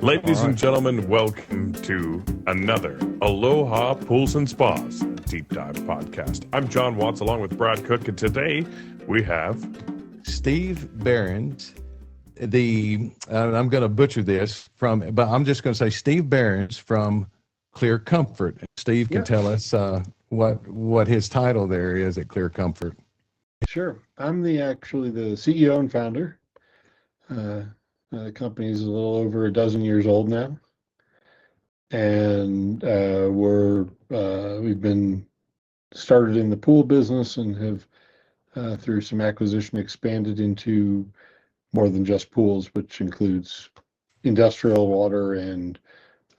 Ladies and gentlemen, welcome to another Aloha Pools and Spas Deep Dive Podcast. I'm John Watts along with Brad Cook, and today we have Steve Berens, I'm going to butcher this but I'm just going to say Steve Berens from Clear Comfort. Steve can tell us what his title there is at Clear Comfort. Sure. I'm actually the CEO and founder. The company is a little over a dozen years old now, and we've been started in the pool business and have through some acquisition expanded into more than just pools, which includes industrial water and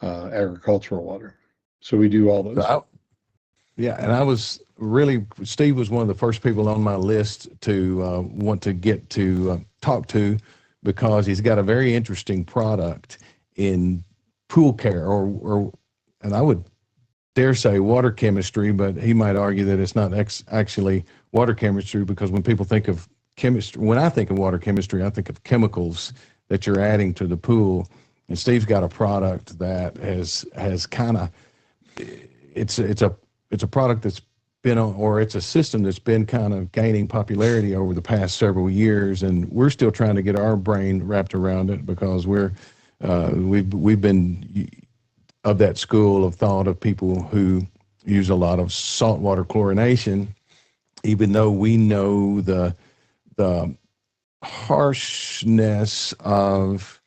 agricultural water. So we do all those. Steve was one of the first people on my list to want to get to talk to, because he's got a very interesting product in pool care, and I would dare say water chemistry, but he might argue that it's not actually water chemistry, because when people think of chemistry, when I think of water chemistry, I think of chemicals that you're adding to the pool. And Steve's got a product that has kind of, it's a product that's been on, or it's a system that's been kind of gaining popularity over the past several years, and we're still trying to get our brain wrapped around it, because we've been of that school of thought of people who use a lot of saltwater chlorination, even though we know the harshness of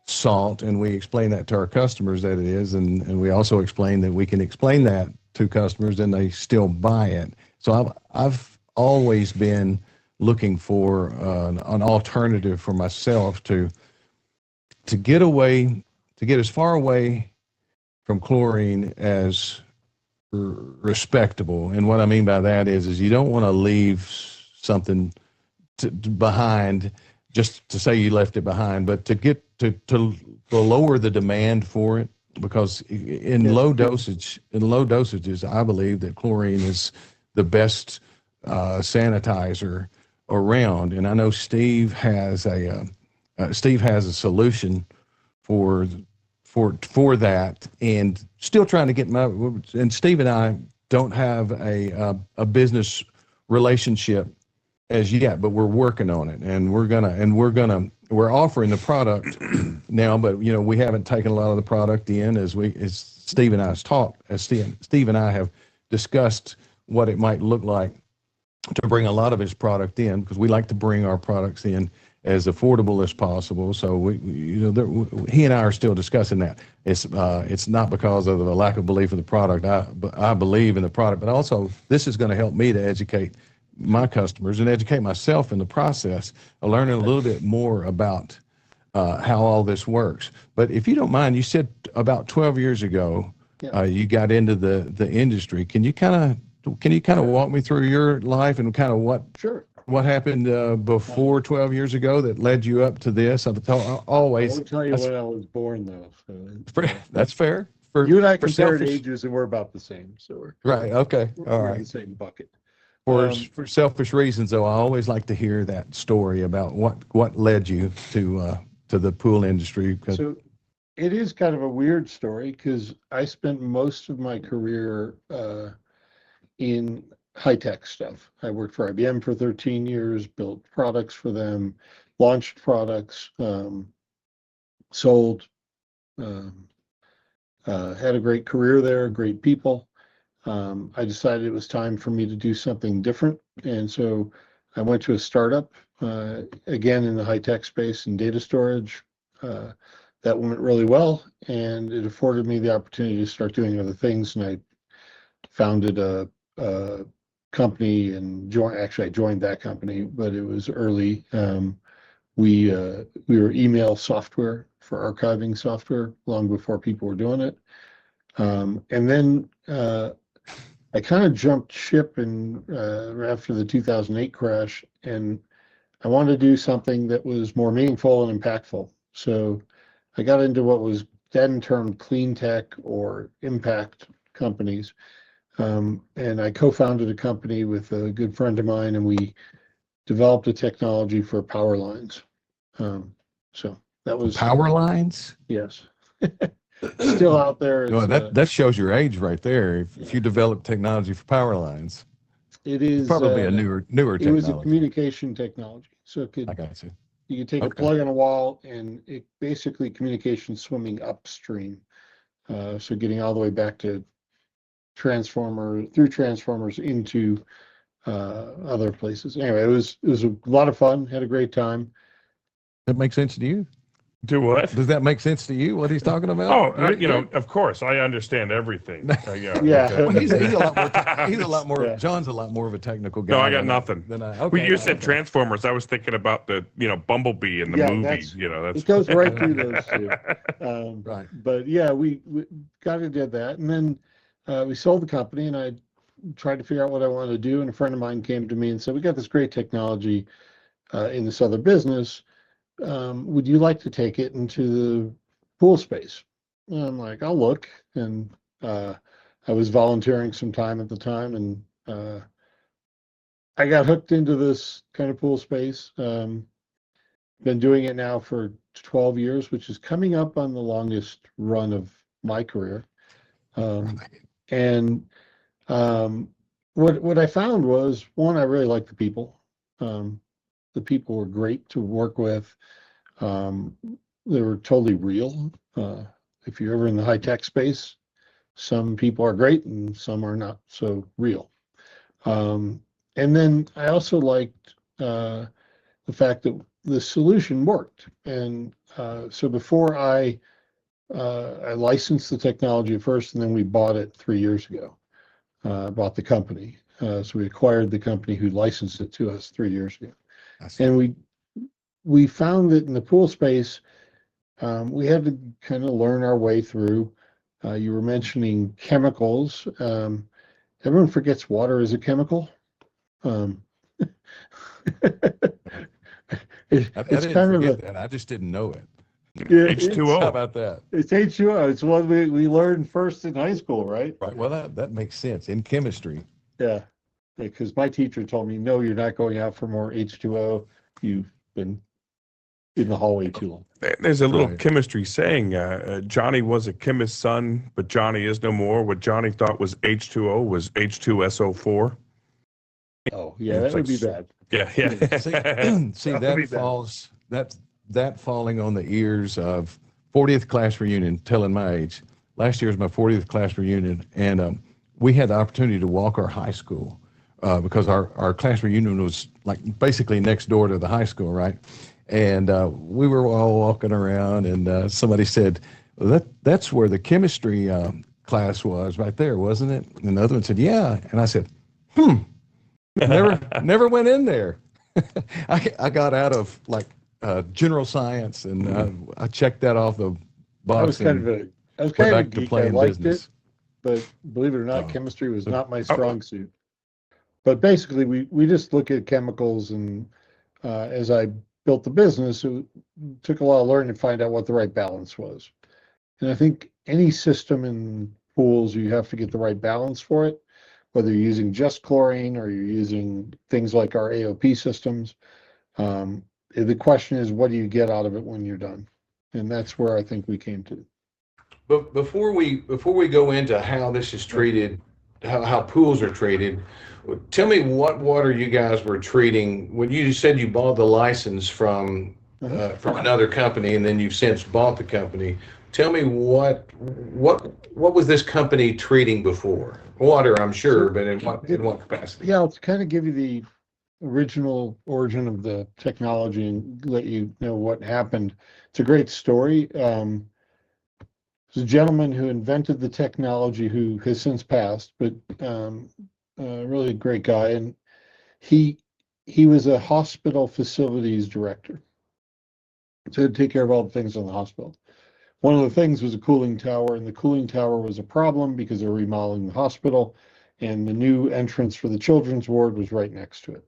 salt, and we explain that to our customers that it is, and we also explain that we can explain that to customers and they still buy it. So I've always been looking for an alternative for myself to get as far away from chlorine as respectable. And what I mean by that is you don't want to leave something behind just to say you left it behind, but to get to lower the demand for it, because in low dosages, I believe that chlorine is the best sanitizer around. And I know Steve has a solution for that, and still trying to get and Steve and I don't have a business relationship as yet, but we're working on it, and we're offering the product now, but we haven't taken a lot of the product in as Steve and I have discussed what it might look like to bring a lot of his product in, because we like to bring our products in as affordable as possible. So he and I are still discussing that. It's not because of the lack of belief in the product. I believe in the product, but also this is going to help me to educate my customers and educate myself in the process of learning a little bit more about how all this works. But if you don't mind, you said about 12 years ago you got into the industry. Can you kind of walk me through your life and kind of what happened before 12 years ago that led you up to this? I won't tell you when I was born, though. So. That's fair. You and I compared ages, and we're about the same. So we're right. Okay. All right. In the same bucket. For selfish reasons, though, I always like to hear that story about what led you to the pool industry. So it is kind of a weird story, because I spent most of my career in high-tech stuff. I worked for IBM for 13 years, built products for them, launched products, sold, had a great career there, great people. I decided it was time for me to do something different, and so I went to a startup, again in the high-tech space and data storage. That went really well, and it afforded me the opportunity to start doing other things, and I founded a company and I joined that company, but it was early. We were email software for archiving software long before people were doing it, and then I kind of jumped ship after the 2008 crash, and I wanted to do something that was more meaningful and impactful. So I got into what was then termed clean tech or impact companies. And I co-founded a company with a good friend of mine, and we developed a technology for power lines. So that was power lines. Yes. Still out there. Well, It's that shows your age right there. If you develop technology for power lines, it it's is probably a newer it was a technology. communication technology. So I got you. you could take a Okay. plug on a wall and it basically communication swimming upstream. So getting all the way back to through transformers into other places. Anyway, it was a lot of fun. Had a great time. That makes sense to you? Do what? Does that make sense to you? What he's talking about? Oh, of course, I understand everything. Yeah. Well, he's a lot more. He's a lot more. Yeah. John's a lot more of a technical guy. No, I got nothing. Okay. When you said Transformers, I was thinking about the Bumblebee in the Yeah, movie. that's- That's It goes right through those two. Right. But yeah, we got and did that, and then we sold the company, and I tried to figure out what I wanted to do. And a friend of mine came to me and said, "We got this great technology in this other business. Would you like to take it into the pool space?" And I'm like, "I'll look." And I was volunteering some time at the time, and I got hooked into this kind of pool space. Been doing it now for 12 years, which is coming up on the longest run of my career. And what I found was, one, I really liked the people. The people were great to work with. They were totally real. If you're ever in the high tech space, some people are great and some are not so real. And then I also liked the fact that the solution worked. And so before I licensed the technology at first, and then we bought it 3 years ago. Bought the company. So we acquired the company who licensed it to us 3 years ago. And we found that in the pool space, we had to kind of learn our way through. You were mentioning chemicals. Everyone forgets water is a chemical. It's kind of that. I just didn't know it. H2O. How about that? It's H2O. It's what we learned first in high school, right? Right. Well, that makes sense in chemistry. Yeah. Because my teacher told me, no, you're not going out for more H2O. You've been in the hallway too long. There's a little Right. chemistry saying, Johnny was a chemist's son, but Johnny is no more. What Johnny thought was H2O was H2SO4. Oh, yeah, that would be bad. Yeah. See, That would be that bad. falls that falling on the ears of 40th class reunion, telling my age. Last year was my 40th class reunion, and we had the opportunity to walk our high school because our class reunion was like basically next door to the high school, right? And we were all walking around, and somebody said, well, that's where the chemistry class was right there, wasn't it? And the other one said, yeah. And I said, never went in there. I got out of like general science, and I checked that off the box. I was kind of a geek. I liked it, but believe it or not, chemistry was not my strong suit. But basically, we just look at chemicals, and as I built the business, it took a lot of learning to find out what the right balance was. And I think any system in pools, you have to get the right balance for it, whether you're using just chlorine or you're using things like our AOP systems. The question is, what do you get out of it when you're done? And that's where I think we came to. But before we go into how this is treated, how pools are treated, tell me what water you guys were treating when you said you bought the license from another company, and then you've since bought the company. Tell me what was this company treating before? Water, I'm sure, but in what capacity? Yeah, I'll kind of give you the original origin of the technology and let you know what happened. It's a great story. There's a gentleman who invented the technology who has since passed, but really a great guy. And he was a hospital facilities director. So he'd take care of all the things in the hospital. One of the things was a cooling tower, and the cooling tower was a problem because they're remodeling the hospital, and the new entrance for the children's ward was right next to it.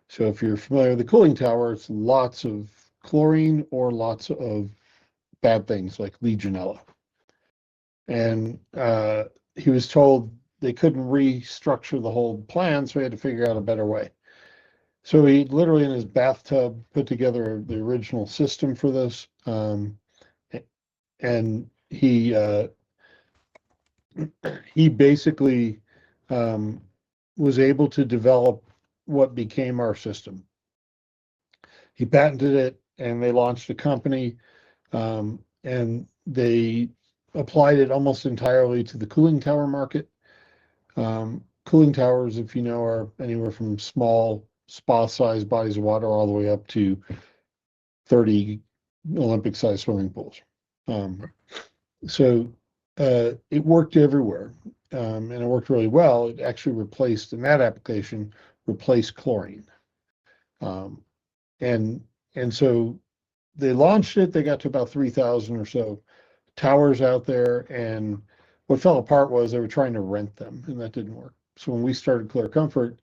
So if you're familiar with the cooling tower, it's lots of chlorine or lots of bad things like Legionella. And he was told they couldn't restructure the whole plan, so he had to figure out a better way. So he literally in his bathtub put together the original system for this. And he basically was able to develop what became our system. He patented it, and they launched a company, and they applied it almost entirely to the cooling tower market. Cooling towers, if you know, are anywhere from small spa-sized bodies of water all the way up to 30 Olympic-sized swimming pools. So it worked everywhere, and it worked really well. It actually replaced, in that application, replaced chlorine. And so they launched it. They got to about 3,000 or so towers out there, and what fell apart was they were trying to rent them, and that didn't work. So when we started Clear Comfort,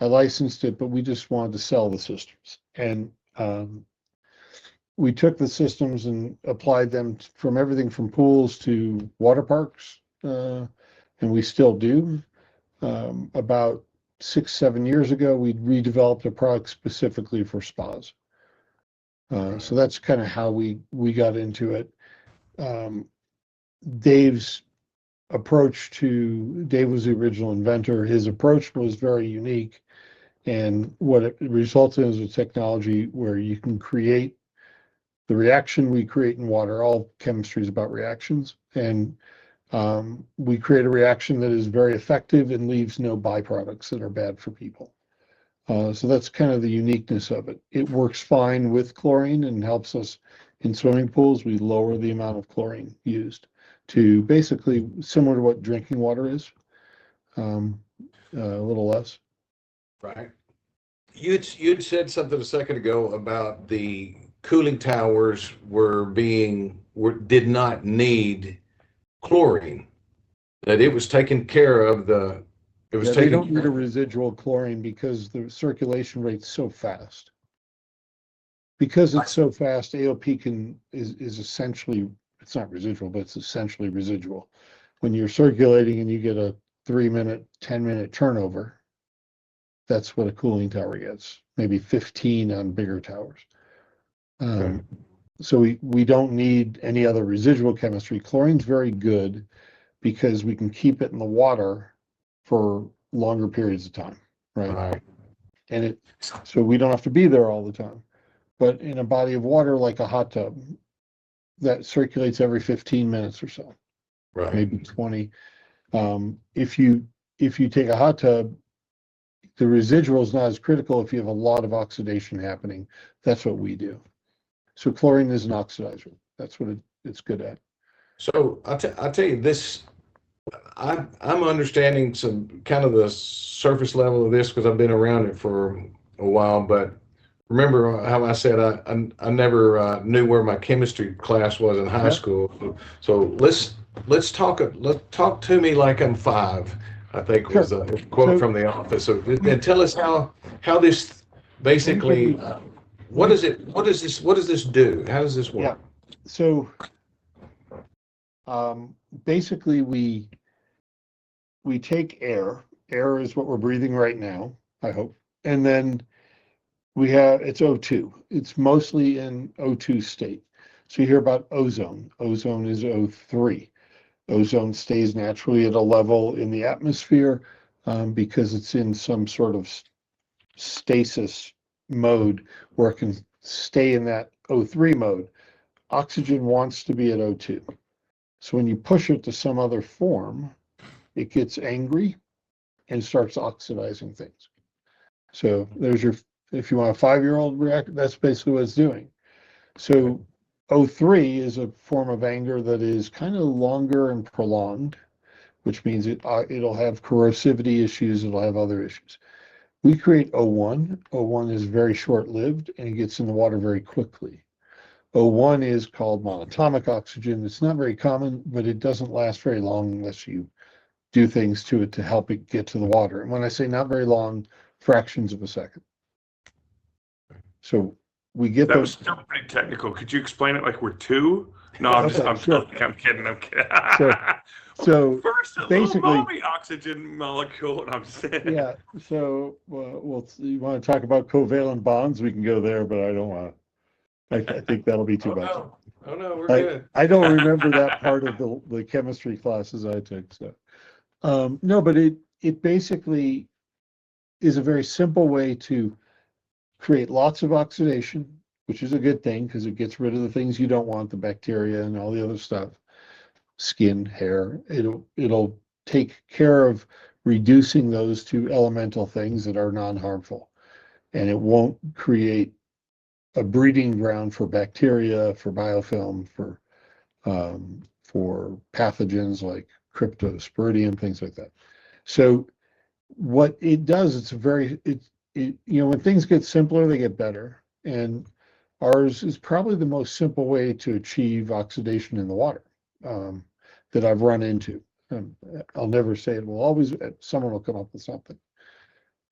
I licensed it, but we just wanted to sell the systems. And we took the systems and applied them from everything from pools to water parks, and we still do. About 6-7 years ago, we redeveloped a product specifically for spas. So that's kind of how we got into it. Dave's approach to, Dave was the original inventor. His approach was very unique, and what it resulted in is a technology where you can create the reaction we create in water. All chemistry is about reactions, and we create a reaction that is very effective and leaves no byproducts that are bad for people. So that's kind of the uniqueness of it. It works fine with chlorine and helps us in swimming pools. We lower the amount of chlorine used to basically similar to what drinking water is, a little less. Right. You'd said something a second ago about the cooling towers did not need chlorine, that it was taking care of They don't need a residual chlorine because the circulation rate's so fast. Because it's so fast, AOP is essentially, it's not residual, but it's essentially residual. When you're circulating and you get a 3-minute, 10-minute turnover, that's what a cooling tower gets, maybe 15 on bigger towers. Okay. So we don't need any other residual chemistry. Chlorine's very good because we can keep it in the water for longer periods of time, right? And so we don't have to be there all the time. But in a body of water like a hot tub, that circulates every 15 minutes or so, Right. maybe 20. If you take a hot tub, the residual is not as critical if you have a lot of oxidation happening. That's what we do. So chlorine is an oxidizer. That's what it's good at. So I'll tell you this. I'm understanding some kind of the surface level of this because I've been around it for a while. But remember how I said I never knew where my chemistry class was in high school. So let's talk to me like I'm 5. I think was a quote from The Office. So and tell us how this basically. What does this do? How does this work? Yeah. So basically we take air. Air is what we're breathing right now, I hope. And then it's O2. It's mostly in O2 state. So you hear about ozone. Ozone is O3. Ozone stays naturally at a level in the atmosphere because it's in some sort of stasis mode where it can stay in that O3 mode. Oxygen wants to be at O2. So when you push it to some other form, it gets angry and starts oxidizing things. So if you want a 5-year-old reactor, that's basically what it's doing. So O3 is a form of anger that is kind of longer and prolonged, which means it'll have corrosivity issues, it'll have other issues. We create O1. O1 is very short-lived and it gets in the water very quickly. O1 is called monatomic oxygen. It's not very common, but it doesn't last very long unless you do things to it to help it get to the water. And when I say not very long, fractions of a second. So we get that was still pretty technical. Could you explain it like we're 2? No, I'm kidding. So first, basically, little oxygen molecule. I'm saying. Yeah. So you want to talk about covalent bonds? We can go there, but I don't want to. I think that'll be too Oh much. no. Oh no, we're good. I don't remember that part of the chemistry classes I took. So no, but it basically is a very simple way to create lots of oxidation, which is a good thing because it gets rid of the things you don't want, the bacteria and all the other stuff, skin, hair. It'll take care of reducing those to elemental things that are non-harmful, and it won't create a breeding ground for bacteria, for biofilm, for pathogens like cryptosporidium, things like that. So what it does, when things get simpler, they get better. And ours is probably the most simple way to achieve oxidation in the water that I've run into. I'll never say it will always, someone will come up with something.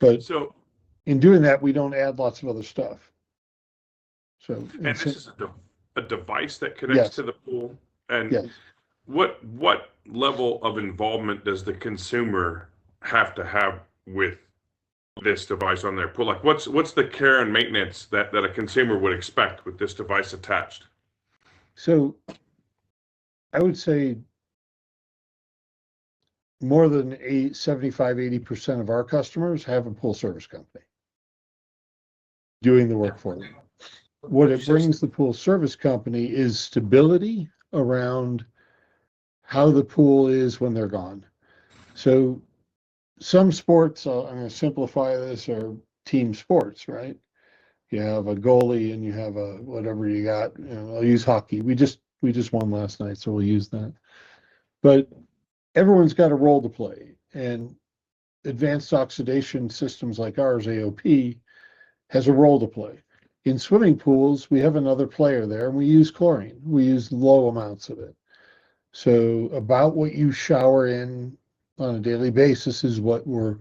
But So, in doing that, we don't add lots of other stuff. So, and this is a device that connects yes, to the pool. And yes. what level of involvement does the consumer have to have with this device on their pool? Like, what's the care and maintenance that a consumer would expect with this device attached? So I would say more than 75-80% of our customers have a pool service company doing the work for them. What it brings the pool service company is stability around how the pool is when they're gone. So some sports, I'm going to simplify this, are team sports, right? You have a goalie and you have a whatever you got. I'll use hockey. We just won last night, so we'll use that. But everyone's got a role to play, and advanced oxidation systems like ours, AOP, has a role to play. In swimming pools, we have another player there, and we use chlorine. We use low amounts of it. So about what you shower in on a daily basis is what we're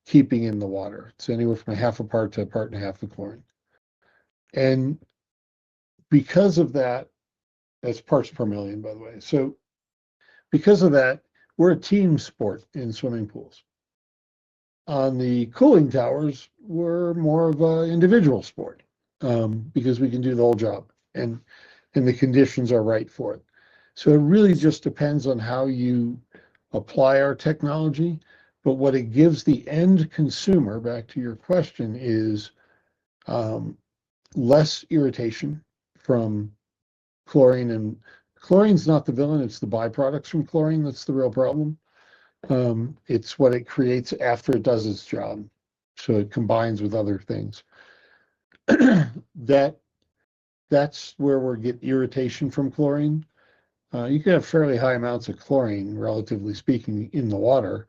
keeping in the water. It's anywhere from a half a part to a part and a half of chlorine. And because of that, that's parts per million, by the way. So because of that, we're a team sport in swimming pools. On the cooling towers, we're more of an individual sport because we can do the whole job and the conditions are right for it. So it really just depends on how you apply our technology. But what it gives the end consumer, back to your question, is less irritation from chlorine. And chlorine's not the villain, it's the byproducts from chlorine that's the real problem. It's what it creates after it does its job. So it combines with other things. That's where we get irritation from chlorine. You can have fairly high amounts of chlorine, relatively speaking, in the water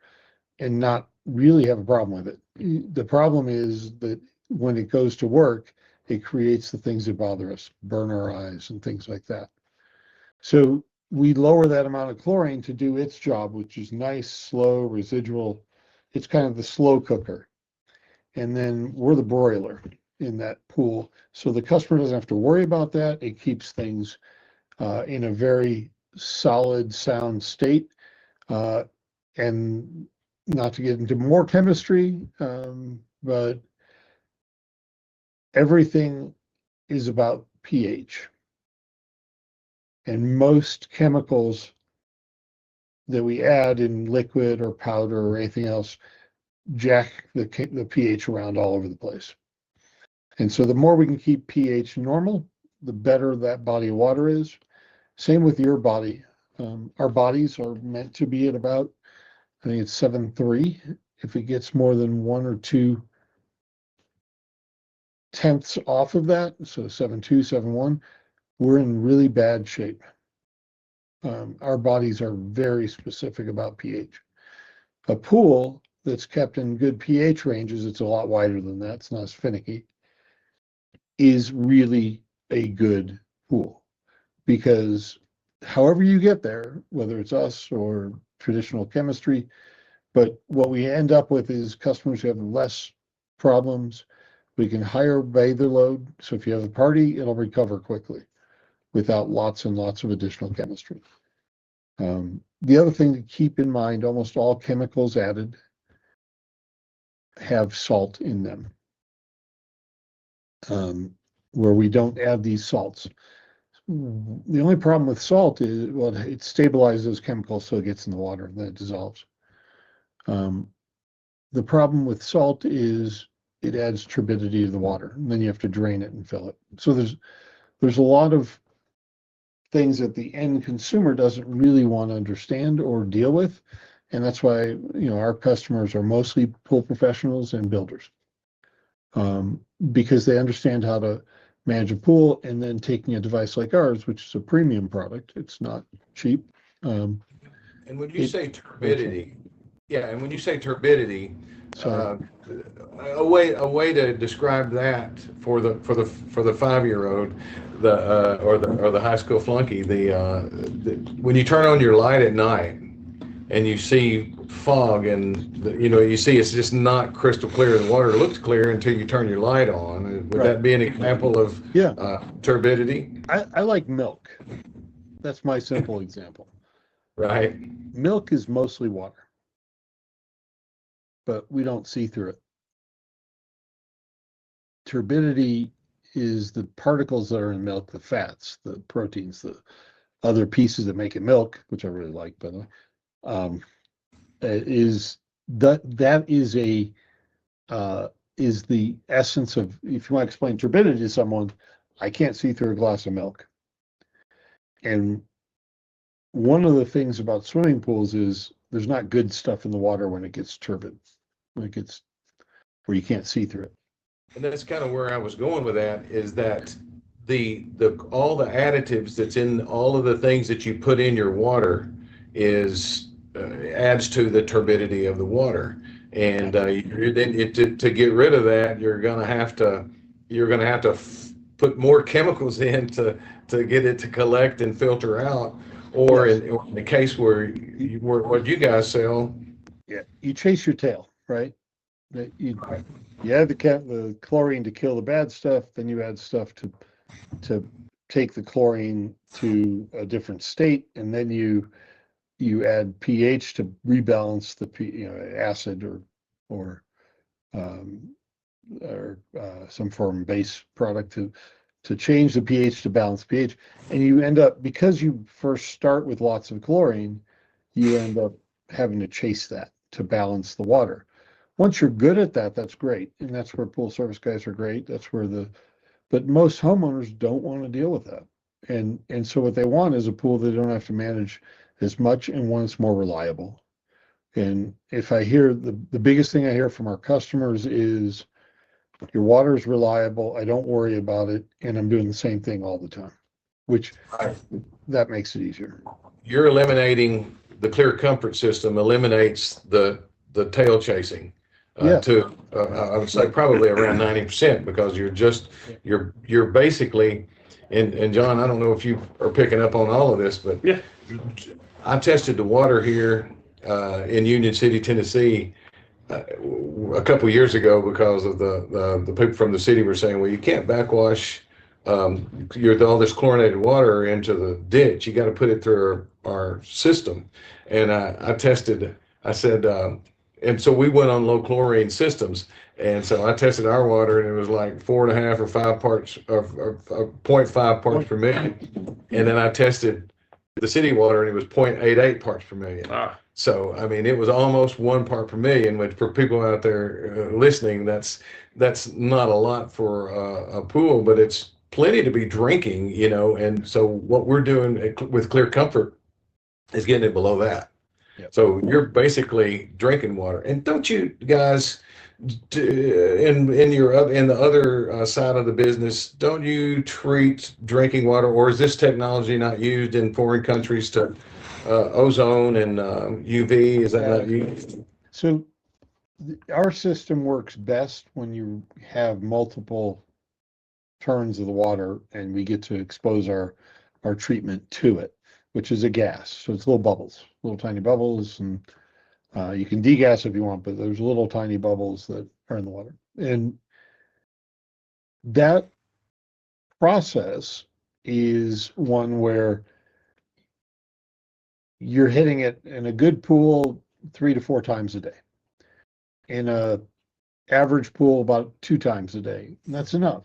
and not really have a problem with it. The problem is that when it goes to work, it creates the things that bother us, burn our eyes and things like that. So we lower that amount of chlorine to do its job, which is nice, slow, residual. It's kind of the slow cooker. And then we're the broiler in that pool. So the customer doesn't have to worry about that. It keeps things in a very solid, sound state. And not to get into more chemistry, but everything is about pH. And most chemicals that we add in liquid or powder or anything else jack the pH around all over the place. And so the more we can keep pH normal, the better that body of water is. Same with your body. Our bodies are meant to be at about, I think it's 7.3. If it gets more than 1 or 2 tenths off of that, so 7.2, 7.1, we're in really bad shape. Our bodies are very specific about pH. A pool that's kept in good pH ranges, it's a lot wider than that, it's not as finicky, is really a good pool. Because however you get there, whether it's us or traditional chemistry, but what we end up with is customers who have less problems. We can higher bather load. So if you have a party, it'll recover quickly without lots and lots of additional chemistry. The other thing to keep in mind, almost all chemicals added have salt in them. where we don't add these salts. The only problem with salt is, well, it stabilizes those chemicals so it gets in the water and then it dissolves. The problem with salt is it adds turbidity to the water, and then you have to drain it and fill it. So there's a lot of things that the end consumer doesn't really want to understand or deal with. And that's why, our customers are mostly pool professionals and builders. Because they understand how to manage a pool, and then taking a device like ours, which is a premium product, it's not cheap. And when you say turbidity, and when you say turbidity, a way to describe that for the 5-year-old, or the high school flunky, when you turn on your light at night and you see fog, and you see it's just not crystal clear. The water looks clear until you turn your light on. Would that be an example of turbidity? I like milk. That's my simple example. Right. Milk is mostly water, but we don't see through it. Turbidity is the particles that are in milk, the fats, the proteins, the other pieces that make it milk, which I really like, by the way. Is the essence of, if you want to explain turbidity to someone, I can't see through a glass of milk. And one of the things about swimming pools is there's not good stuff in the water when it gets turbid, when it gets where you can't see through it. And that's kind of where I was going with that, is that the all the additives that's in all of the things that you put in your water adds to the turbidity of the water. And to get rid of that, you're gonna have to put more chemicals in to get it to collect and filter out. Or in the case where what you guys sell, you chase your tail, right? You add the chlorine to kill the bad stuff, then you add stuff to take the chlorine to a different state, and then you add pH to rebalance the acid or some form of base product to change the pH to balance pH. And you end up, because you first start with lots of chlorine, you end up having to chase that to balance the water. Once you're good at that, that's great. And that's where pool service guys are great. But most homeowners don't want to deal with that. And so what they want is a pool they don't have to manage as much, and one that's more reliable. And if I hear the biggest thing I hear from our customers is, your water is reliable, I don't worry about it, and I'm doing the same thing all the time, which that makes it easier. You're eliminating the Clear Comfort system, eliminates the tail chasing. To I would say probably around 90%, because you're basically, and John, I don't know if you are picking up on all of this, but I tested the water here in Union City, Tennessee, a couple years ago, because of the people from the city were saying, well, you can't backwash all this chlorinated water into the ditch. You got to put it through our system. And I tested. I said. And so we went on low chlorine systems, and so I tested our water, and it was like 4.5 or 5 parts of 0.5 parts per million. And then I tested the city water, and it was 0.88 parts per million. So I mean, it was almost 1 part per million. Which, for people out there listening, that's not a lot for a pool, but it's plenty to be drinking, And so what we're doing with Clear Comfort is getting it below that. Yep. So you're basically drinking water. And don't you guys, in the other side of the business, don't you treat drinking water, or is this technology not used in foreign countries to ozone and UV? Is that not used? So our system works best when you have multiple turns of the water, and we get to expose our treatment to it, which is a gas. So it's little tiny bubbles, and you can degas if you want, but there's little tiny bubbles that are in the water. And that process is one where you're hitting it in a good pool 3 to 4 times a day. In a average pool, about 2 times a day. And that's enough.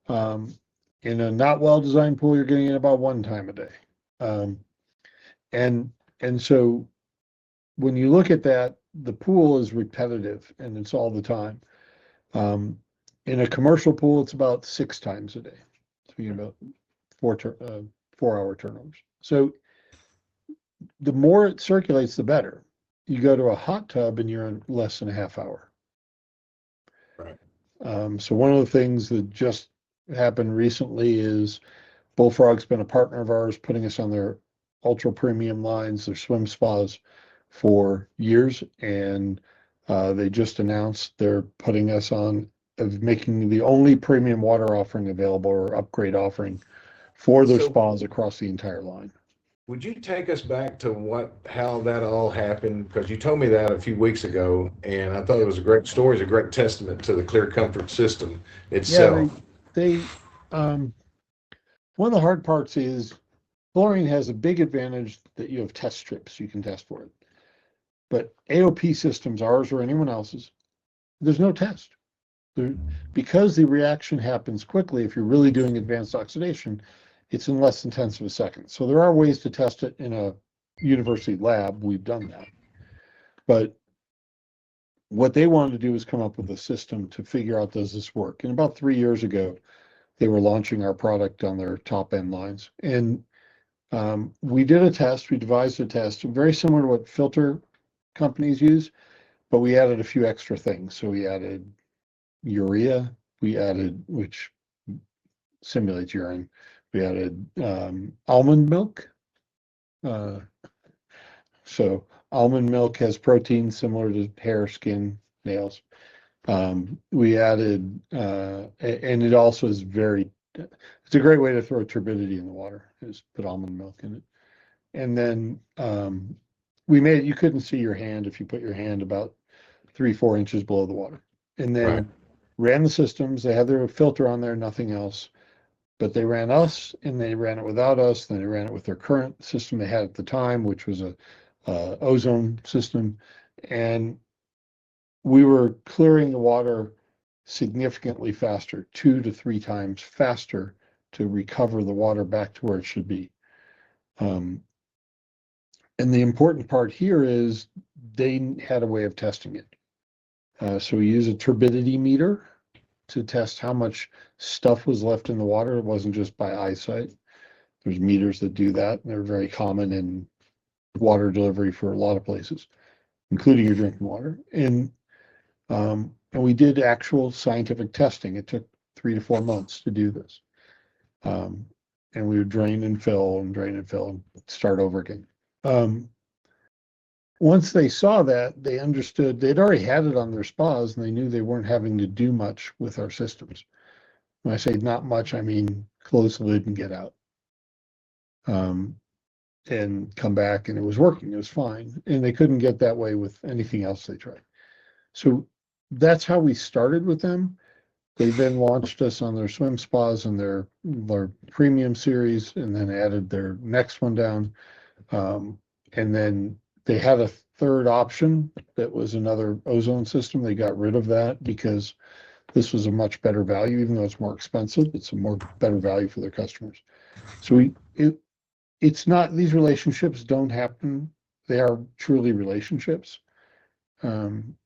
In a not well-designed pool, you're getting it about one time a day. And so when you look at that, the pool is repetitive and it's all the time. In a commercial pool, it's about 6 times a day. So you know, 4-hour turnovers. So the more it circulates, the better. You go to a hot tub and you're in less than a half hour. Right. So one of the things that just happened recently is Bullfrog's been a partner of ours, putting us on their ultra premium lines, their swim spas for years. And they just announced they're putting us on of making the only premium water offering available or upgrade offering for their spas across the entire line. Would you take us back to how that all happened? Because you told me that a few weeks ago, and I thought it was a great story, it's a great testament to the Clear Comfort system itself. Yeah, one of the hard parts is chlorine has a big advantage that you have test strips you can test for it. But AOP systems, ours or anyone else's, there's no test. Because the reaction happens quickly, if you're really doing advanced oxidation, it's in less than tenths of a second. So there are ways to test it in a university lab. We've done that. But what they wanted to do is come up with a system to figure out, does this work? And about 3 years ago, they were launching our product on their top end lines. And we did a test, we devised a test, very similar to what filter companies use, but we added a few extra things. So we added urea, which simulates urine. We added almond milk. So almond milk has protein similar to hair, skin, nails. We added, and it also is it's a great way to throw turbidity in the water, is put almond milk in it. And then we made it, you couldn't see your hand if you put your hand about 3-4 inches below the water. And then ran the systems. They had their filter on there, nothing else. But they ran us, and they ran it without us. Then they ran it with their current system they had at the time, which was a ozone system. And we were clearing the water significantly faster, 2 to 3 times faster, to recover the water back to where it should be. And the important part here is they had a way of testing it. So we use a turbidity meter to test how much stuff was left in the water. It wasn't just by eyesight. There's meters that do that, and they're very common in water delivery for a lot of places, including your drinking water. And we did actual scientific testing. It took 3 to 4 months to do this. And we would drain and fill and drain and fill and start over again. Once they saw that, they understood they'd already had it on their spas, and they knew they weren't having to do much with our systems. When I say not much, I mean close the lid and get out. And come back, and it was working. It was fine. And they couldn't get that way with anything else they tried. So that's how we started with them. They then launched us on their swim spas and their premium series, and then added their next one down. And then they had a third option that was another ozone system. They got rid of that because this was a much better value, even though it's more expensive. It's a better value for their customers. So it's not, these relationships don't happen. They are truly relationships.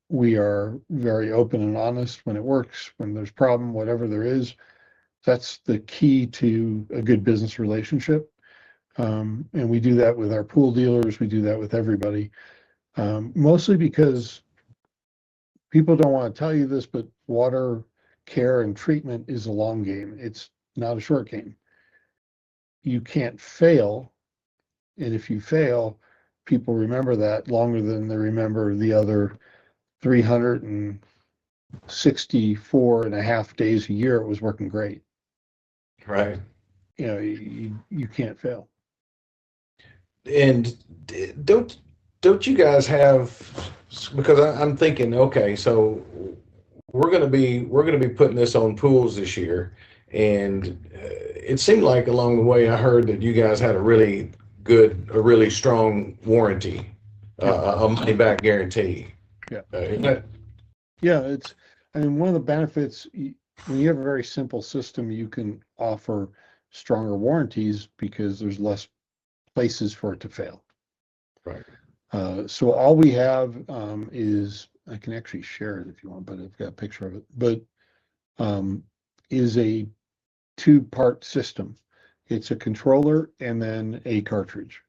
We are very open and honest when it works, when there's a problem, whatever there is. That's the key to a good business relationship. And we do that with our pool dealers. We do that with everybody. Mostly because people don't want to tell you this, but water care and treatment is a long game. It's not a short game. You can't fail. And if you fail, people remember that longer than they remember the other 364 and a half days a year it was working great. Right. You know, you can't fail. And don't you guys have, because I'm thinking, okay, so we're going to be putting this on pools this year, and it seemed like along the way I heard that you guys had a really strong warranty, a money back guarantee. Yeah. Isn't that? Yeah, I mean, one of the benefits, when you have a very simple system, you can offer stronger warranties because there's less places for it to fail. Right. So all we have is, I can actually share it if you want, but I've got a picture of it, but is a two-part system. It's a controller and then a cartridge.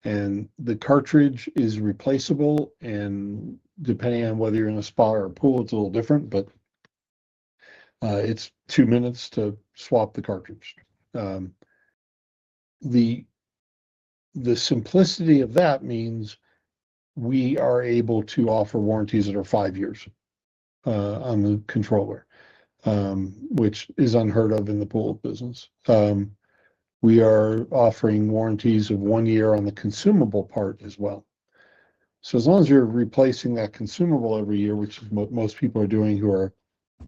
And the cartridge is replaceable, and depending on whether you're in a spa or a pool, it's a little different, but it's 2 minutes to swap the cartridge. The simplicity of that means we are able to offer warranties that are 5 years on the controller, which is unheard of in the pool business. We are offering warranties of 1 year on the consumable part as well. So as long as you're replacing that consumable every year, which is what most people are doing who are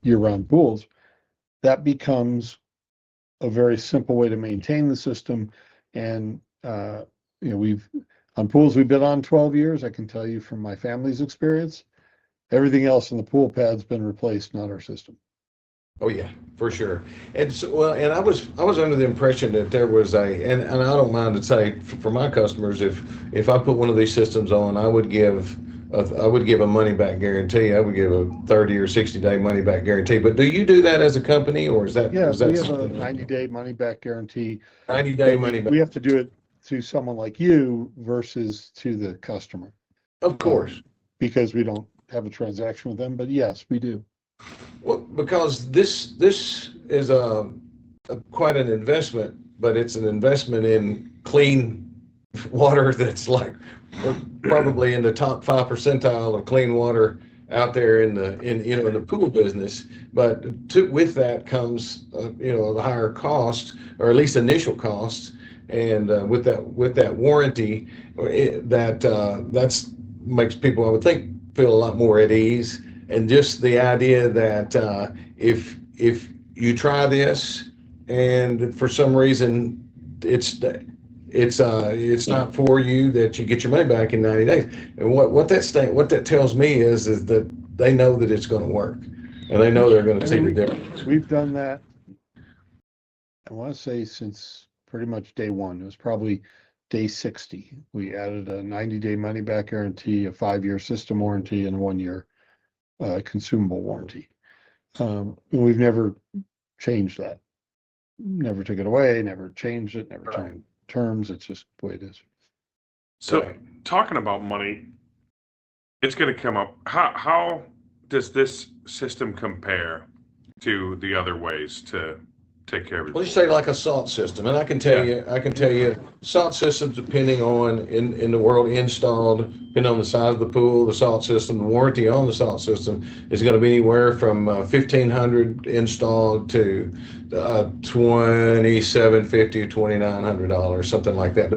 year-round pools, that becomes a very simple way to maintain the system. And on pools we've been on 12 years, I can tell you from my family's experience, everything else in the pool pad's been replaced, not our system. Oh yeah, for sure. And so, well, and I was under the impression that there was and I don't mind to say for my customers, if I put one of these systems on, I would give a money back guarantee. I would give a 30 or 60-day money back guarantee. But do you do that as a company, or is that Yeah, is that we have a something 90-day money back guarantee. 90-day But money back? we have to do it to someone like you versus to the customer, Of course. because we don't have a transaction with them. But yes, we do. Well, because this is quite an investment, but it's an investment in clean water that's like probably in the top 5 percentile of clean water out there in the pool business. But with that comes the higher cost, or at least initial costs, and with that warranty, that's makes people, I would think, feel a lot more at ease. And just the idea that if you try this and for some reason it's not for you, that you get your money back in 90 days. And what that tells me is that they know that it's going to work, and they know they're going to see the difference. We've done that, I want to say, since pretty much day one. It was probably day 60. We added a 90-day money back guarantee, a 5-year system warranty, and a 1-year consumable warranty. And we've never changed that. Never took it away, never changed it, never changed terms. It's just the way it is. So talking about money, it's going to come up. How does this system compare to the other ways to take care of it? Let's say like a salt system, and I can tell you, salt systems, depending on in the world installed, depending on the size of the pool, the salt system, the warranty on the salt system is going to be anywhere from $1,500 installed to $2,750, $2,900, something like that.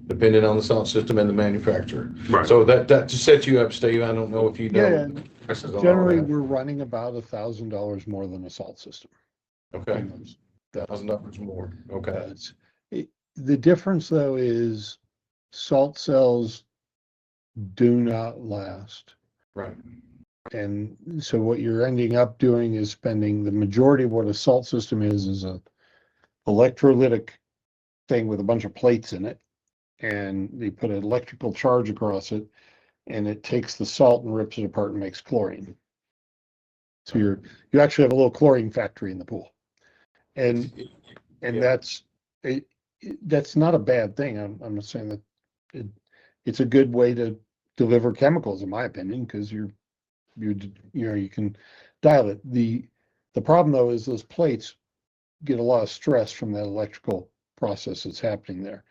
Depending on the salt system and the manufacturer. Right. So that to set you up, Steve, I don't know if you know. Yeah. Generally, we're running about $1,000 more than a salt system. Okay. $1,000 more. Okay. The difference, though, is salt cells do not last. Right. And so what you're ending up doing is spending the majority of what a salt system is a electrolytic thing with a bunch of plates in it. And they put an electrical charge across it, and it takes the salt and rips it apart and makes chlorine. So you actually have a little chlorine factory in the pool. And that's not a bad thing. I'm not saying that it's a good way to deliver chemicals, in my opinion, because you can dial it. The problem, though, is those plates get a lot of stress from that electrical process that's happening there.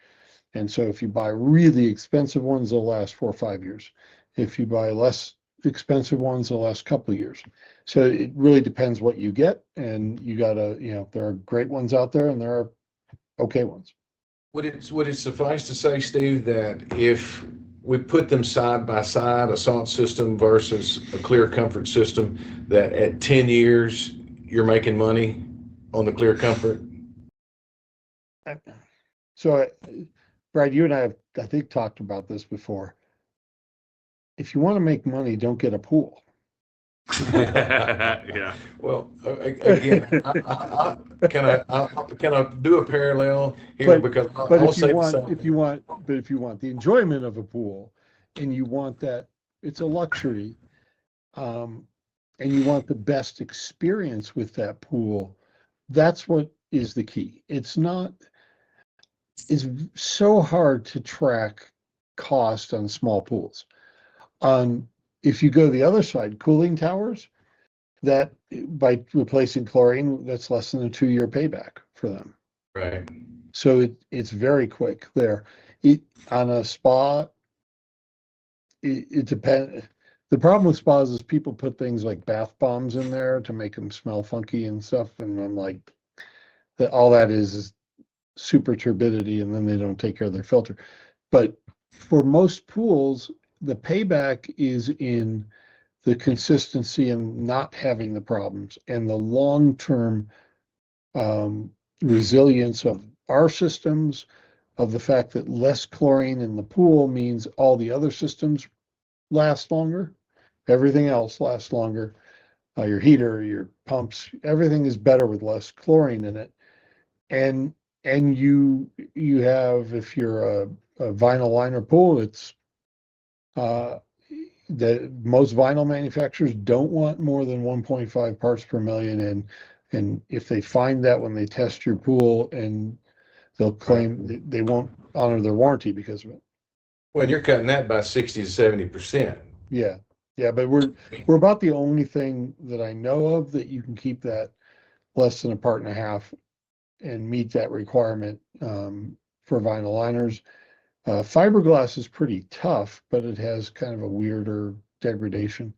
And so if you buy really expensive ones, they'll last 4 or 5 years. If you buy less expensive ones, they'll last a couple of years. So it really depends what you get, and you gotta, there are great ones out there and there are okay ones. Would it suffice to say, Steve, that if we put them side by side, a salt system versus a clear comfort system, that at 10 years you're making money on the clear comfort? So, Brad, you and I have, I think, talked about this before. If you want to make money, don't get a pool. Yeah. Well, again, can I do a parallel here? But Because but I'll say the same if thing. you want, but if you want the enjoyment of a pool, and you want that, it's a luxury, um, and you want the best experience with that pool, that's what is the key. It's so hard to track cost on small pools. If you go the other side, cooling towers, that by replacing chlorine, that's less than a 2-year payback for them. Right. So it's very quick there. On a spa, it depends. The problem with spas is people put things like bath bombs in there to make them smell funky and stuff. And I'm like, that all that is super turbidity, and then they don't take care of their filter. But for most pools, the payback is in the consistency and not having the problems and the long-term resilience of our systems, of the fact that less chlorine in the pool means all the other systems last longer. Everything else lasts longer. Your heater, your pumps, everything is better with less chlorine in it. And you have, if you're a vinyl liner pool, it's that most vinyl manufacturers don't want more than 1.5 parts per million, and if they find that when they test your pool, and they'll claim they won't honor their warranty because of it. Well, you're cutting that by 60 to 70%. Yeah, yeah, but we're about the only thing that I know of that you can keep that less than a part and a half and meet that requirement for vinyl liners. Fiberglass is pretty tough, but it has kind of a weirder degradation.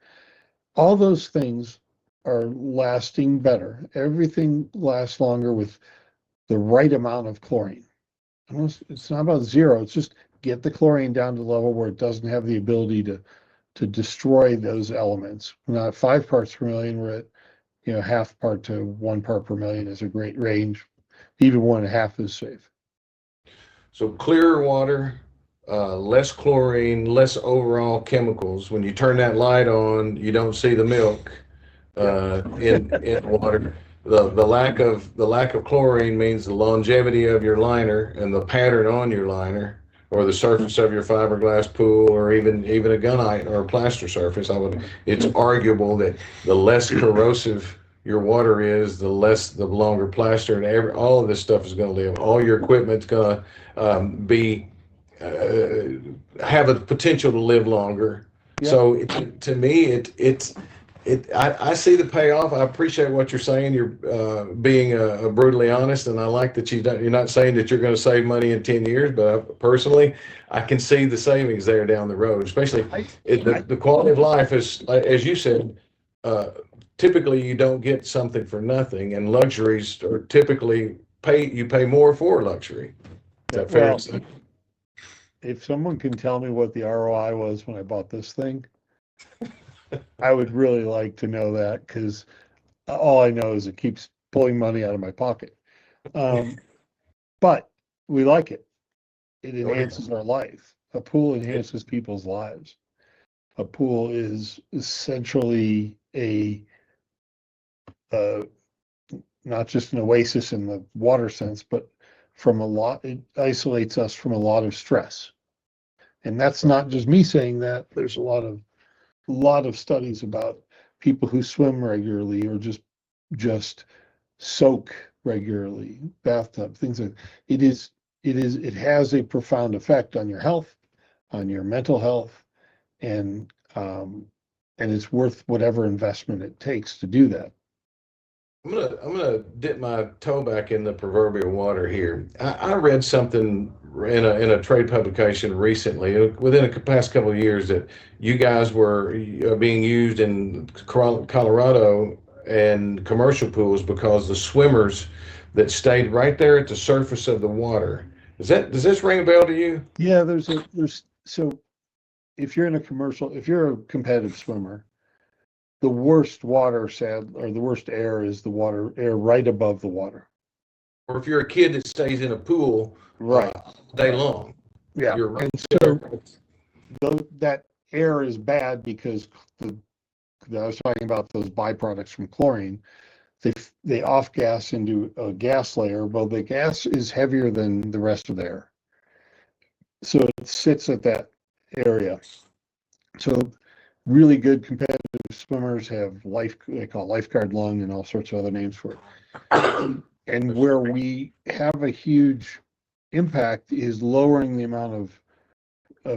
All those things are lasting better. Everything lasts longer with the right amount of chlorine. It's not about zero. It's just get the chlorine down to the level where it doesn't have the ability to destroy those elements. Not 5 parts per million. We're at, half part to 1 part per million is a great range. Even 1.5 is safe. So clearer water, less chlorine, less overall chemicals. When you turn that light on, you don't see the milk in water. The lack of chlorine means the longevity of your liner and the pattern on your liner, or the surface of your fiberglass pool, or even a gunite or a plaster surface. It's arguable that the less corrosive your water is, the longer plaster and all of this stuff is going to live. All your equipment's going to be have a potential to live longer. Yeah. So to me, I see the payoff. I appreciate what you're saying. You're being brutally honest, and I like that you're not saying that you're going to save money in 10 years. But personally, I can see the savings there down the road. Especially the quality of life is, as you said. Typically, you don't get something for nothing, and luxuries are typically you pay more for luxury. Is that fair to say? If someone can tell me what the ROI was when I bought this thing, I would really like to know that, because all I know is it keeps pulling money out of my pocket. But we like it. It enhances our life. A pool enhances people's lives. A pool is essentially not just an oasis in the water sense, but it isolates us from a lot of stress. And that's not just me saying that. There's a lot of studies about people who swim regularly, or just soak regularly, bathtub, things like it has a profound effect on your health, on your mental health, and it's worth whatever investment it takes to do that. I'm gonna dip my toe back in the proverbial water here. I read something in a trade publication recently, within the past couple of years, that you guys were being used in Colorado and commercial pools because the swimmers that stayed right there at the surface of the water. Does this ring a bell to you? Yeah, so if you're a competitive swimmer, the worst water, or the worst air is the air right above the water. Or if you're a kid that stays in a pool Right. day long, Yeah. you're right And there. so that air is bad because the I was talking about those byproducts from chlorine. They off gas into a gas layer. Well, the gas is heavier than the rest of the air, so it sits at that area. So really good competitive swimmers have they call lifeguard lung and all sorts of other names for it. And where we have a huge impact is lowering the amount of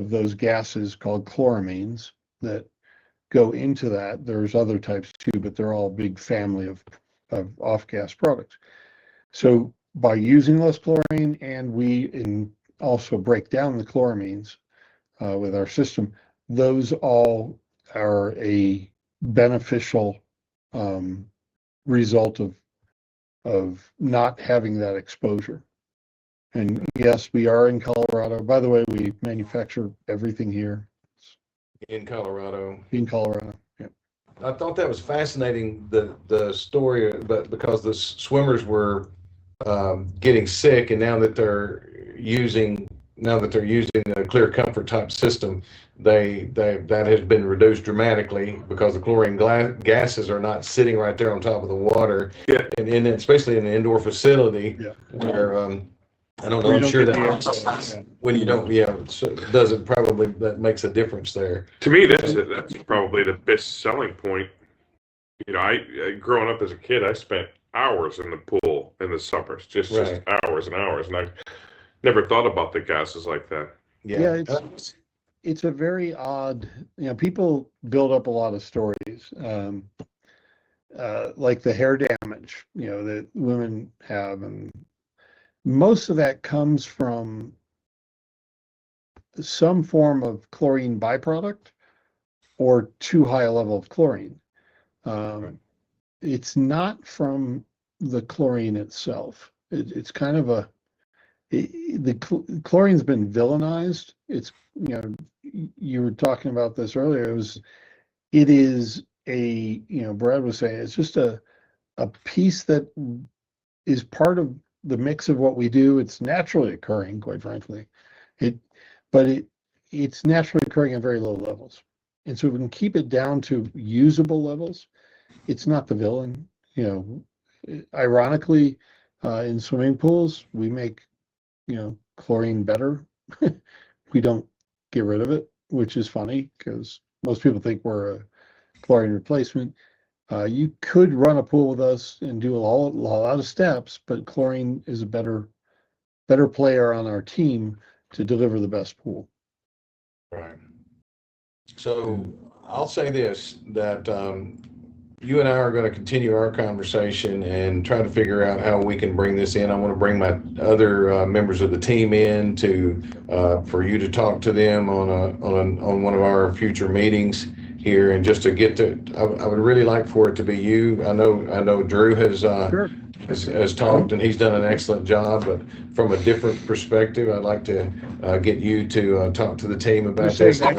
those gases called chloramines that go into that. There's other types too, but they're all a big family of off-gas products. So by using less chlorine, and we also break down the chloramines with our system, those all are a beneficial result of not having that exposure. And yes, we are in Colorado. By the way, we manufacture everything here In Colorado. in Colorado. Yeah. I thought that was fascinating, the story, but because the swimmers were getting sick, and now that they're using a clear comfort type system, that has been reduced dramatically because the chlorine gases are not sitting right there on top of the water, Yeah. and especially in an indoor facility Yeah. where I don't know. Where you I'm don't sure get that the air. when you don't, yeah, so doesn't probably that makes a difference there. To me, that's probably the best selling point. You know, I growing up as a kid, I spent hours in the pool in the summers, just hours and hours, and I never thought about the gases like that. Yeah, it's a very odd, people build up a lot of stories, like the hair damage, that women have, and most of that comes from some form of chlorine byproduct or too high a level of chlorine. It's not from the chlorine itself. It's kind of the chlorine's been villainized. It's, you were talking about this earlier. It is Brad was saying, it's just a piece that is part of the mix of what we do. It's naturally occurring, quite frankly. But it's naturally occurring at very low levels. And so if we can keep it down to usable levels, it's not the villain. Ironically, in swimming pools, we make, chlorine better. We don't get rid of it, which is funny because most people think we're a chlorine replacement. You could run a pool with us and do a lot of steps, but chlorine is a better player on our team to deliver the best pool. Right. So I'll say this, that you and I are going to continue our conversation and try to figure out how we can bring this in. I want to bring my other members of the team in for you to talk to them on one of our future meetings here, and just to get to. I would really like for it to be you. I know Drew has talked, and he's done an excellent job, but from a different perspective, I'd like to get you to talk to the team about this. I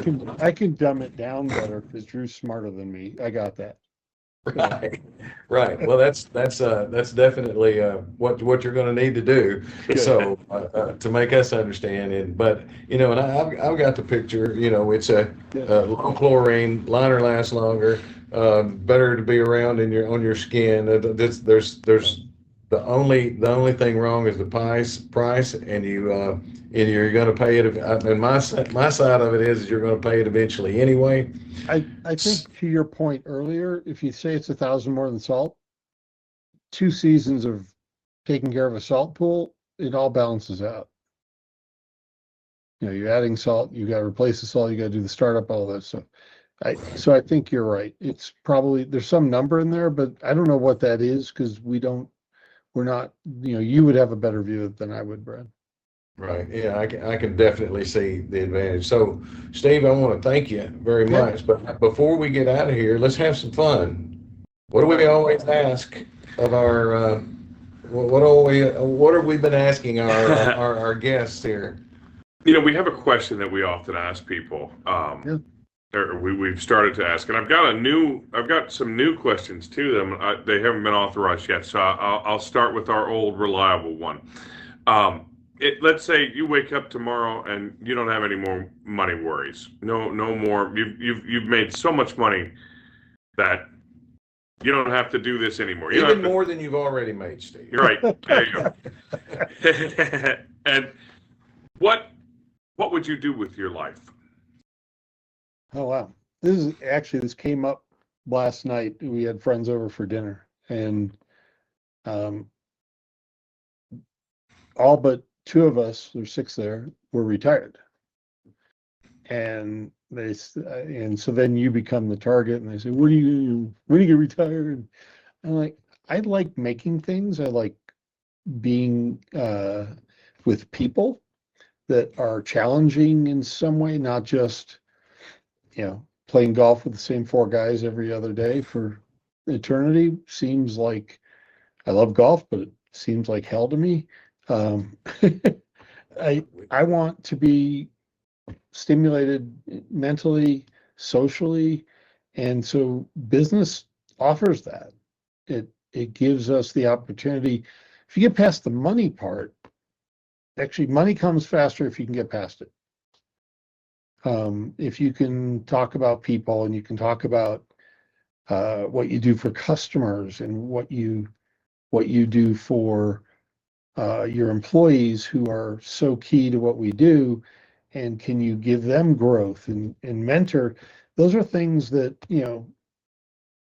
can dumb it down better because Drew's smarter than me. I got that. Right. Well, that's definitely what you're going to need to do. Good. So to make us understand it, but and I've got the picture. It's a low chlorine, liner lasts longer, better to be around on your skin. There's the only thing wrong is the price, and you're going to pay it. And my side of it is you're going to pay it eventually anyway. I think to your point earlier, if you say it's 1,000 more than salt, 2 seasons of taking care of a salt pool, it all balances out. You're adding salt, you got to replace the salt, you got to do the startup, all that stuff. So I think you're right. It's probably, there's some number in there, but I don't know what that is because we're not, you would have a better view of it than I would, Brad. Right. Yeah, I can definitely see the advantage. So, Steve, I want to thank you very much. But before we get out of here, let's have some fun. What do we always ask of our? What have we been asking our guests here? We have a question that we often ask people. Or we've started to ask, and I've got some new questions to them. They haven't been authorized yet, so I'll start with our old reliable one. Let's say you wake up tomorrow and you don't have any more money worries. No more. You've made so much money that you don't have to do this anymore. You don't Even have to- more than you've already made, Steve. You're right. There you go. And what would you do with your life? Oh, wow. This came up last night. We had friends over for dinner, and all but two of us, there's six there, were retired. And so then you become the target, and they say, when do you get retired? And I'm like, I like making things. I like being with people that are challenging in some way, not just, playing golf with the same four guys every other day for eternity. Seems like I love golf, but it seems like hell to me. I want to be stimulated mentally, socially, and so business offers that. It gives us the opportunity. If you get past the money part, actually money comes faster if you can get past it. If you can talk about people and you can talk about what you do for customers and what you do for your employees who are so key to what we do, and can you give them growth and mentor? Those are things that,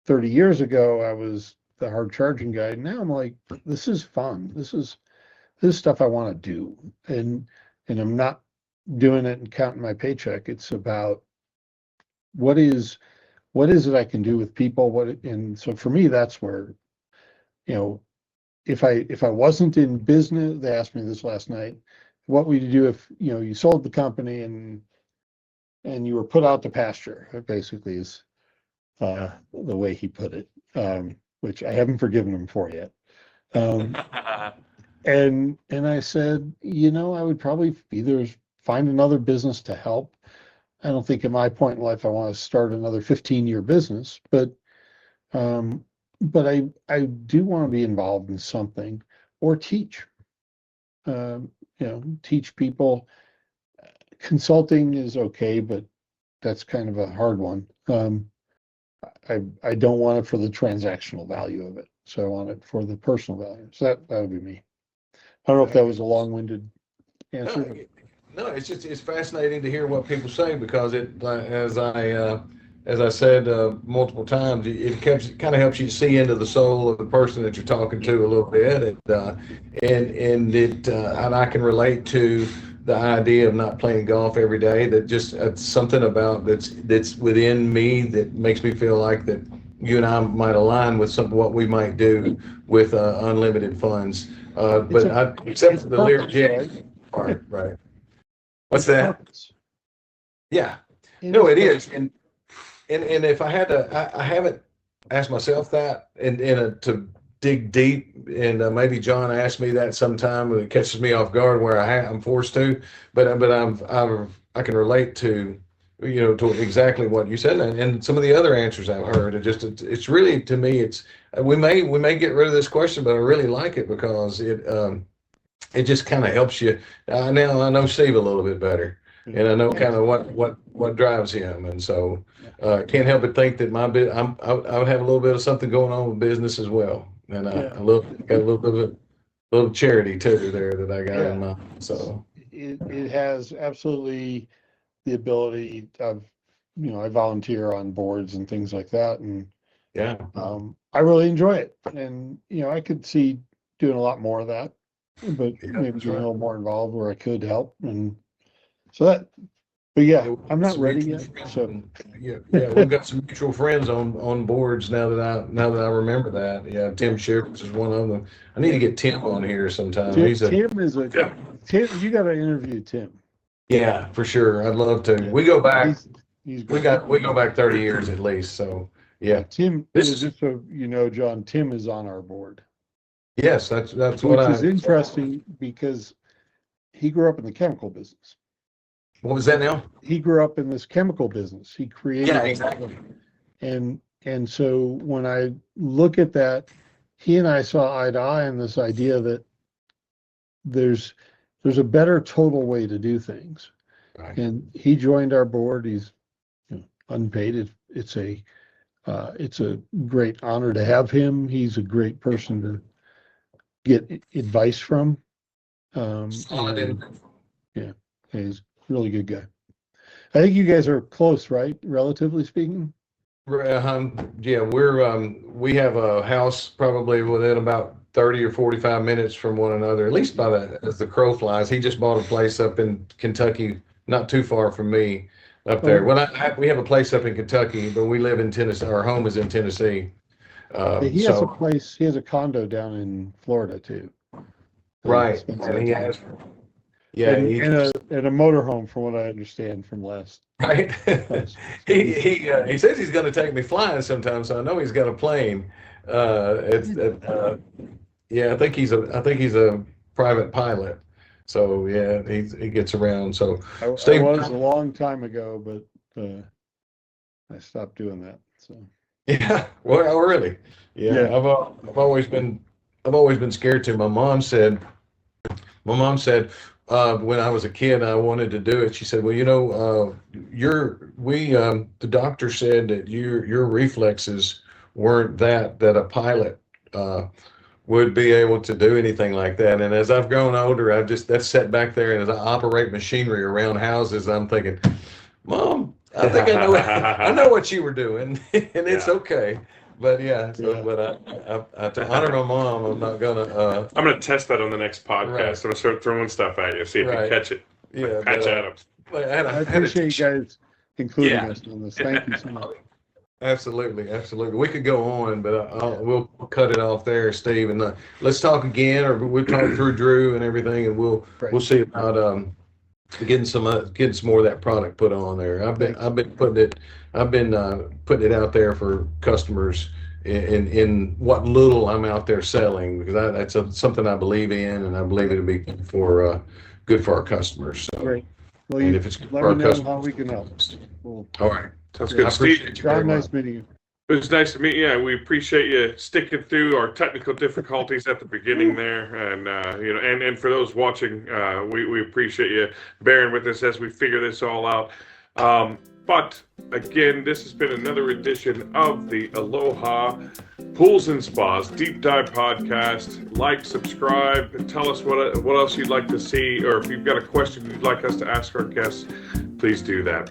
30 years ago, I was the hard charging guy. Now I'm like, this is fun. This is stuff I want to do. And I'm not doing it and counting my paycheck. It's about what is it I can do with people? And so for me, that's where, if I wasn't in business, they asked me this last night, what would you do if, you sold the company and you were put out to pasture? That basically is the way he put it, which I haven't forgiven him for yet. And I said, I would probably either find another business to help. I don't think at my point in life I want to start another 15-year business, but I do want to be involved in something or teach. Teach people. Consulting is okay, but that's kind of a hard one. I don't want it for the transactional value of it, so I want it for the personal value. So that would be me. I don't know if that was a long-winded answer. No, it's fascinating to hear what people say, because as I said multiple times, it kind of helps you see into the soul of the person that you're talking to a little bit, and I can relate to the idea of not playing golf every day. That just something about that's within me that makes me feel like that you and I might align with what we might do with unlimited funds. Except for the Learjet part, right? What's that? Purpose. Yeah, no, it is, and if I had to, I haven't asked myself that, and to dig deep, and maybe John asked me that sometime, and it catches me off guard where I'm forced to, but I can relate to, to exactly what you said, and some of the other answers I've heard. It's really, to me, we may get rid of this question, but I really like it because it just kind of helps you. Now I know Steve a little bit better, and I know kind of what drives him, and so can't help but think that I would have a little bit of something going on with business as well, and got a little bit of a little charity too there that I got in mind. So it has absolutely the ability of, I volunteer on boards and things like that, and yeah, I really enjoy it, and I could see doing a lot more of that, but maybe getting a little more involved where I could help, and so that. But yeah, I'm not ready yet. So yeah, we've got some mutual friends on boards now that I remember that. Yeah, Tim Shivers is one of them. I need to get Tim on here sometime. Tim you got to interview Tim. Yeah, for sure. I'd love to. We go back. He's We go back 30 years at least. So yeah. Tim, This is just so you know, John, Tim is on our board. Yes, that's Which what is interesting because he grew up in the chemical business. What was that now? He grew up in this chemical business. He created. Yeah, exactly. And so when I look at that, he and I saw eye to eye on this idea that there's a better total way to do things. Right. And he joined our board. He's unpaid. It's a It's a great honor to have him. He's a great person to get advice from. And, yeah, he's a really good guy. I think you guys are close, right? Relatively speaking. Yeah, we have a house probably within about 30 or 45 minutes from one another, at least as the crow flies. He just bought a place up in Kentucky, not too far from me up there. Oh. Well, we have a place up in Kentucky, but we live in Tennessee. Our home is in Tennessee. He has a place, he has a condo down in Florida too. Right. And he has, yeah, and a motorhome, from what I understand from last. Right. He says he's going to take me flying sometime, so I know he's got a plane. Yeah, I think he's a private pilot. So yeah, he gets around. So I was a long time ago, but I stopped doing that. So yeah, well, really, yeah. I've always been scared to. My mom said when I was a kid, I wanted to do it. She said, well, the doctor said that your reflexes weren't that a pilot would be able to do anything like that. And as I've grown older, that's sat back there, and as I operate machinery around houses, I'm thinking, Mom, I think I know what you were doing, and it's okay. But but to honor my mom, I'm not gonna. I'm gonna test that on the next podcast. Right. I'm gonna start throwing stuff at you, see if you catch it. Yeah, Patch Adams. I appreciate you guys including us on this. Thank you so much. Absolutely. We could go on, but we'll cut it off there, Steve, and let's talk again, or we'll talk through Drew and everything, and we'll see about getting some more of that product put on there. I've been putting it out there for customers in what little I'm out there selling, because that's something I believe in, and I believe it'll be good for our customers. So. Great. Well, and if it's good let for our me know customers, how we can help. Cool. All right. Sounds good. Steve, John, nice meeting you. it was nice to meet you. Yeah, we appreciate you sticking through our technical difficulties at the beginning there, and and for those watching, we appreciate you bearing with us as we figure this all out. But again, this has been another edition of the Aloha Pools and Spas Deep Dive Podcast. Like, subscribe, and tell us what else you'd like to see, or if you've got a question you'd like us to ask our guests, please do that.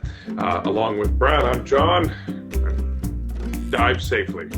Along with Brad, I'm John. Dive safely.